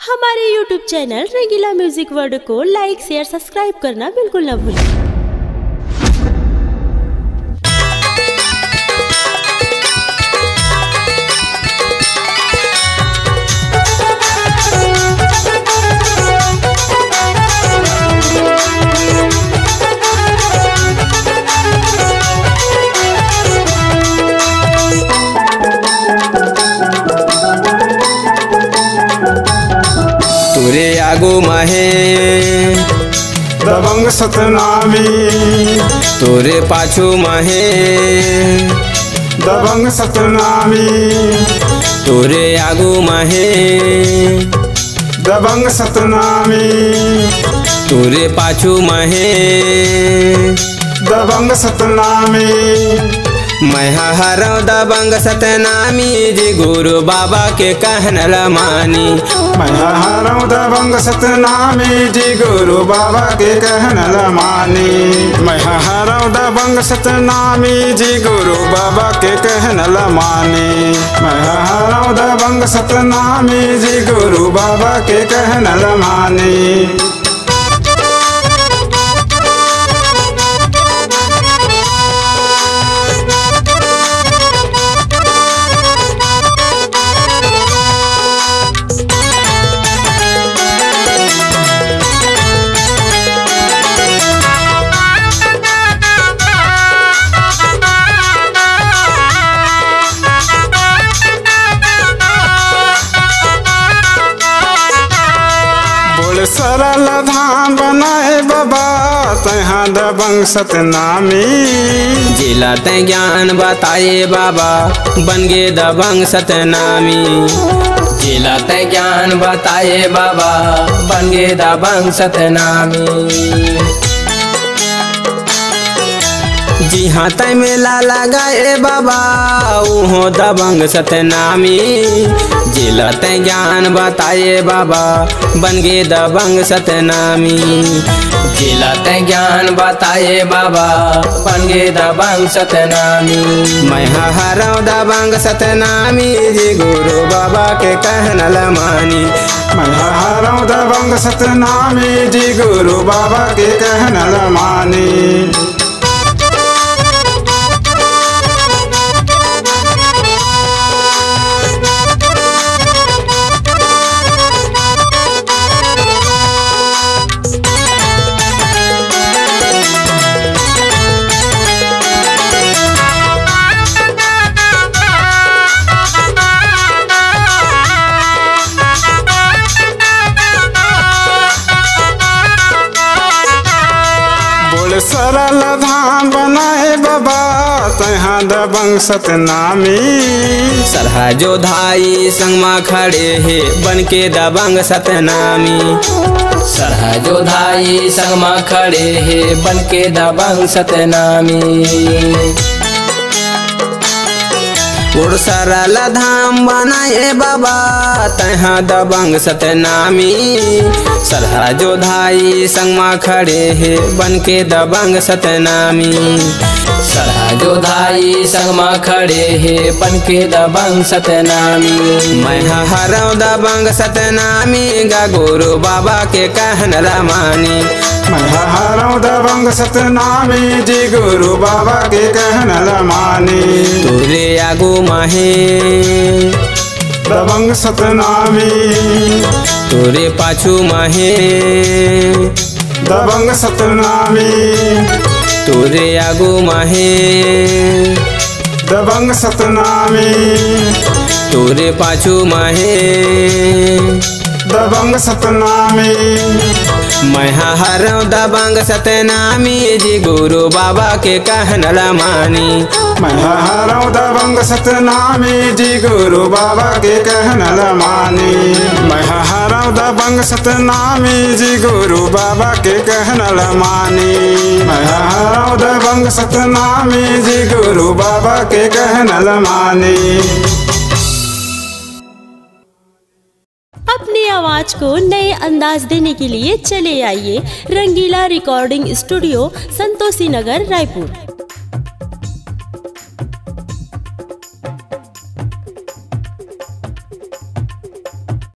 हमारे YouTube channel रंगीला music world को लाइक share subscribe करना बिल्कुल ना भूलें। तुरे आगो माहे दबंग सतनामी, तोरे पाछू माहे दबंग सतनामी, तोरे आगो माहे दबंग सतनामी, तोरे पाछू माहे दबंग सतनामी। मैं हरौ दबंग सतनामी जी गुरु बाबा के कहनल मानी। मैं हरौ दबंग सतनामी जी गुरु बाबा के कहनल मानी। मैं हरौ दबंग सतनामी जी गुरु बाबा के कहनल मानी। मैं हरौ दबंग सतनामी जी गुरु बाबा के कहनल मानी। सरल धाम बनाए बाबा तहाँ दबंग सतनामी। जिला ते ज्ञान बताए बाबा बन गे दबंग सतनामी। जिला ते ज्ञान बताए बाबा बन गे दबंग सतनामी। जी हाँ तय मेला लगाए बाबा उहो दबंग सतनामी। जिला ते ज्ञान बताए बाबा बन गे दबंग सतनामी। जिला ते ज्ञान बताए बाबा बन गे दबंग सतनामी। मैं हरौ दबंग सतनामी जी गुरु बाबा के कहनल मानी। मैं हरौ दबंग सतनामी जी गुरु बाबा के कहनल मानी। सरल धाम बनाए बाबा तहाँ दबंग सतनामी। सरहा जो धाई संगमा खड़े है बन के दबंग सतनामी। सरहा जो धाई संगमा खड़े है बन के दबंग सतनामी। उड़ सरल धाम बनाए बाबा तहाँ दबंग सतनामी। सरहा जो धाई संगमा खड़े है बन के दबंग सतनामी। सरहा जो धाई संगमा खड़े है बन के दबंग सतनामी। मैं हरौ दबंग सतनामी गा गुरु बाबा के कहनल मानी। मैं हरौ दबंग सतनामी जी गुरु बाबा के कहनल मानी। तोरे आगू माहे दबंग सतनामी, तोरे पाछू माहे दबंग सतनामी, तोरे आगू माहे दबंग सतनामी, तोरे पाछू माहे दबंग सतनामी। मैं हरौ दबंग सतनामी जी गुरु बाबा के कहनल मानी। मैं हरौ दबंग सतनामी जी गुरु बाबा के कहनल मानी। मैं हरौ दबंग सतनामी जी गुरु बाबा के कहनल मानी। मैं हरौ दबंग सतनामी जी गुरु बाबा के कहनल मानी। अपनी आवाज को नए अंदाज देने के लिए चले आइए रंगीला रिकॉर्डिंग स्टूडियो संतोषी नगर रायपुर।